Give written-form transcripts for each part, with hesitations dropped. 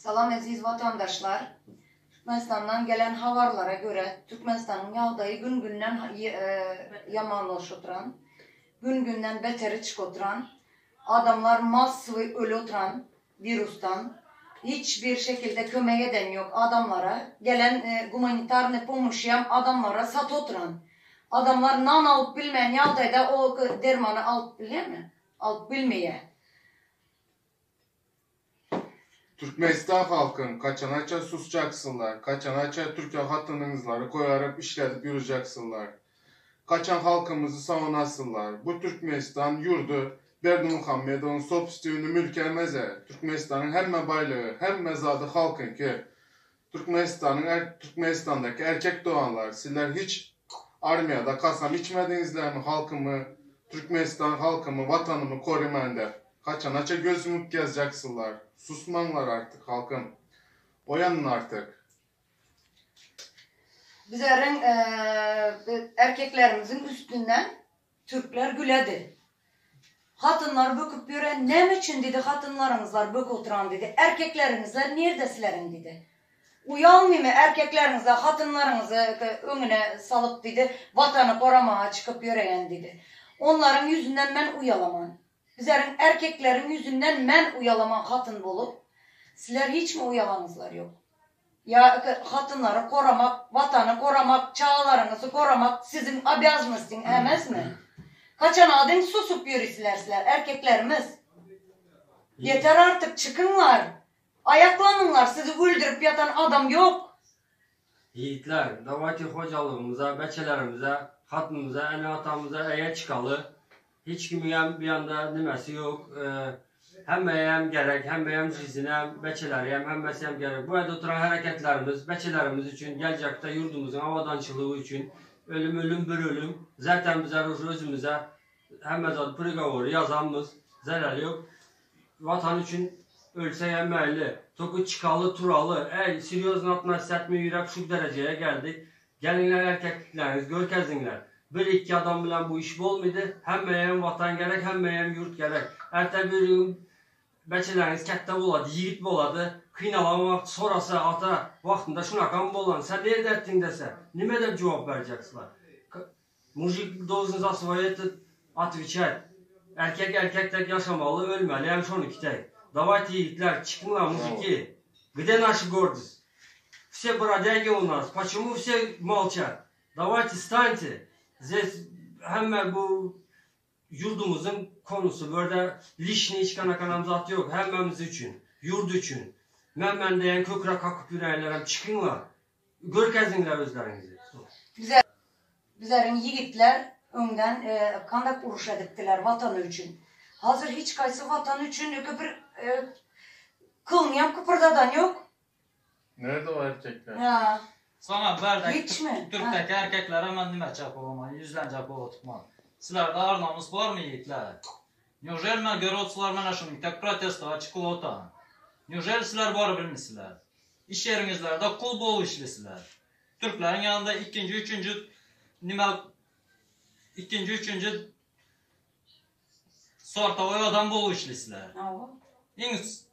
Salam aziz vatandaşlar. Türkmenistan'dan gelen haberlere göre Türkmenistan'ın yağdayı gün günden yamanlaşıtıran, gün günden beteri çıkıtıran, adamlar maslı ölü oturan virüsten hiçbir şekilde kömeğe eden yok adamlara. Gelen humanitarne pomuşayan adamlara sat oturan. Adamlar nan alıp bilmeyen yağdayda o dermanı alıp bilir mi? Alıp bilmeye. Türkmenistan halkın kaçanaça susacaksınlar, kaçanaça Türkiye hatınınızları koyarak işledip yürüyeceksiniler. Kaçan halkımızı savunasınlar. Bu Türkmenistan yurdu Berdimuhammedov'un sopüstüğünü mülkemeze, Türkmenistan'ın hem baylığı hem mezadı halkın ki Türkmenistan'daki erkek doğanlar, sizler hiç armiyada kasam içmedinizler mi halkımı, Türkmenistan halkımı, vatanımı korumayın der. Kaçanaça göz yumup gezeceksiniler. Susmanlar artık halkım. Oyanın artık. Bizlerin erkeklerimizin üstünden Türkler güledi. Hatınlar böküp gören ne için dedi hatınlarınızlar bök oturan dedi. Erkeklerinizler neredesilerin dedi. Uyalmıyor mu erkeklerinize hatınlarınızı önüne salıp dedi. Vatanı koramaya çıkıp göreyen dedi. Onların yüzünden ben uyalamam. Bizlerin erkeklerin yüzünden ben uyalaman hatın bulup, sizler hiç mi uyalanızlar yok? Ya hatınları korumak, vatanı korumak, çağlarınızı korumak sizin abiyazmısın, emez mi? Kaçan adın susup yürüsüler sizler, erkeklerimiz. Yeter artık çıkınlar, ayaklanınlar, sizi öldürüp yatan adam yok. Yiğitler, davati hocalığımıza, beçelerimize, hatımıza, ene atamıza eye çıkalı. Hiç kimin bir anda nimesi yok. Hem gerek, hem cizine, beçeleriyem, hem gerek. Bu evde oturan hareketlerimiz, beçelerimiz için, gelecekte yurdumuzun avadançılığı için, ölüm bir ölüm. Zaten bize özümüze, hem mezat prigoru yazanımız, zarar yok. Vatan için ölse yemeğli, toku çıkalı, turalı, seriyoz natma sertme yürek şu dereceye geldik. Gelinler erkekleriniz, görkezinler. Bir iki adam bilen bu iş olmadı. Hem vatan gerek, hem yurt gerek. Ertə bir gün beçeleriniz kətdə boladı, yiğit boladı. Kıynalamak sonrası ata vaxtında şunakan bolan. Sen nerede ettin dese, nime de cevap vereceksiniz? Mujik должен за свое отвечать. Erkek tek yaşamalı, ölmeli, hem şunu kitay. Давайте yiğitler, çıkın lan mujiki. Где наша гордость? Все бродяги у нас. Почему все молчат? Давайте станьте. Здесь hem bu yurdumuzun konusu böyle lişni hiç kanakanam zat yok. Hemmemiz için, yurdu için. Ben diyen kökre kakıp yüreğlerem çıkınlar. Görkezinler özlerinizi. Bizlerin yiğitler önden kandak uruş ediptiler vatanı için. Hazır hiç kaysı vatanı için kılmayan kıpırdadan yok. Nerede o erkekler? Ya. Sana verdik Hiç mi? Türk'teki erkeklere ben nime çap olman, yüzlence kol tutman. Sizlerde ağır namus var mı yiğitler? Neужели ben görüyorsunuz ben aşımın tek protesto çıkılı otan? Neужели sizler var bilmişsizler? İş yerinizlerde kul bol işlisizler. Türklerin yanında ikinci, üçüncü sorta oy adam bol işlisizler.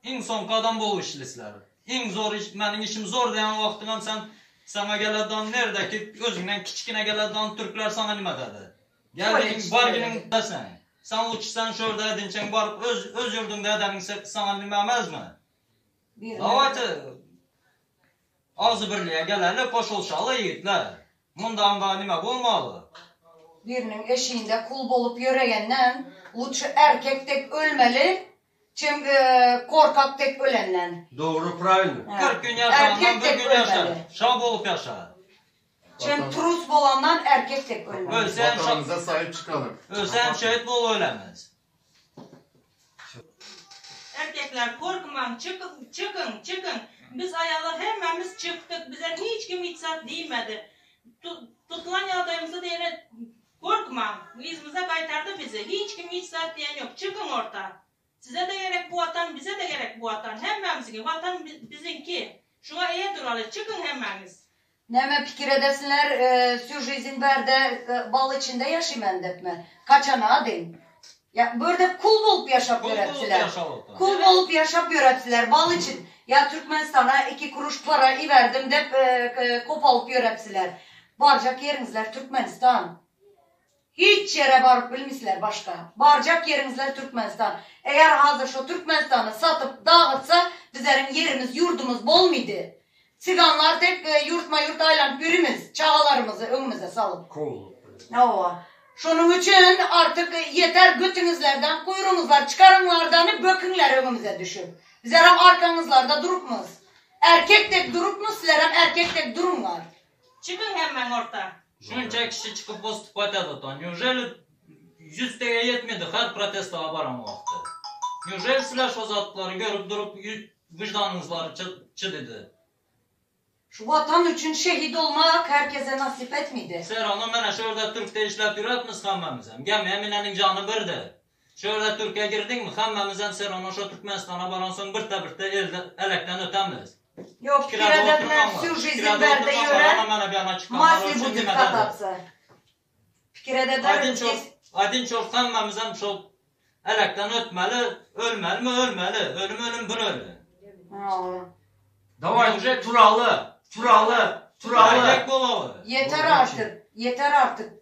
En son adam bol işlisizler. En zor iş, benim işim zor diyen vaxtından sen sana gələdən nerede ki özündən kiçikine gələdən Türkler sana nime dedi? Geldin var günün de sen. Sen uçsan şurada edinçen var öz yurdunda edenin sana nime emez mi? Davati ağzı birliğe geleli koşulşalı yiğitler. Bundan da nime olmalı. Birinin eşiğinde kul bolup yöreyenden uçu erkek tek ölmeli. Çünkü korkak tek ölenden. Doğru, правильно. 40 gün yaşayandan bir gün yaşar. Şab olup yaşar. Çünkü trus bolandan erkek tek ölmeli. Vatanımıza sahip çıkalım. Ölsen şehit bol ölemez. Erkekler korkmayın, çıkın. Biz ayalar hemimiz çıktık. Bize hiç kim itsat değmedi. Tutulan yağdayımızı diyene korkmayın. İzimize kaytardı bizi. Hiç kim itsat diyen yok. Çıkın orta. Size de gerek bu vatan, bize de gerek bu vatan. Hemmemizin vatan bizimki. Şuna iyi duralı. Çıkın hemmemiz. Neme fikir edesinler sürücü izin verdi bal içinde yaşayayım depme. Kaçana deyin. Ya böyle kul bulup yaşap yörettiler. Kul bulup yaşap yörettiler bal için. Ya Türkmenistan'a 2 kuruş para verdim de kopalıp yörepsiler. Barcak yerinizler Türkmenistan. Hiç yere varıp bilmişler başka. Barcak yerinizler Türkmenistan. Eğer hazır şu Türkmenistan'ı satıp dağıtsa bizlerin yerimiz yurdumuz bol muydu? Siganlar tek yurt aylan birimiz çağalarımızı önümüze salıp. Kol. O. Şunun için artık yeter götünüzlerden kuyruğunuzlar çıkarınlardan bökünler önümüze düşüp. Bizler hem arkanızlarda durupmuz. Erkek tek durupmuz sizler hem erkek tek durumlar. Çıkın hemen orta. Shuncha kishi chiqib vыступать etadi. Неужели 100 taga yetmedi her protestoga boran vaqti? Неужели sizlar shu zotlarni görüp durup vicdanınızlar çididi? Şu vatan için şehit olmak herkese nasip etmedi. Serano mana shu yerda Turkda ishlab yuribmiz hammamiz ham. Gamiyaminaning joni birdi. Shu yerda Turkiya girdingmi? Hammamiz ham Serano shu Turkmanistonga boran so'ng birta elakdan o'tamiz. Yok, Pikire'den всю жизнь verdi yöre, masli budur katatsı. Pikire'de Adinçov hammamiz ham shu elakdan o'tmeli, ölmeli mi? Ölmeli. Ölüm bir ölü. Davay Turalı. Yeter artık.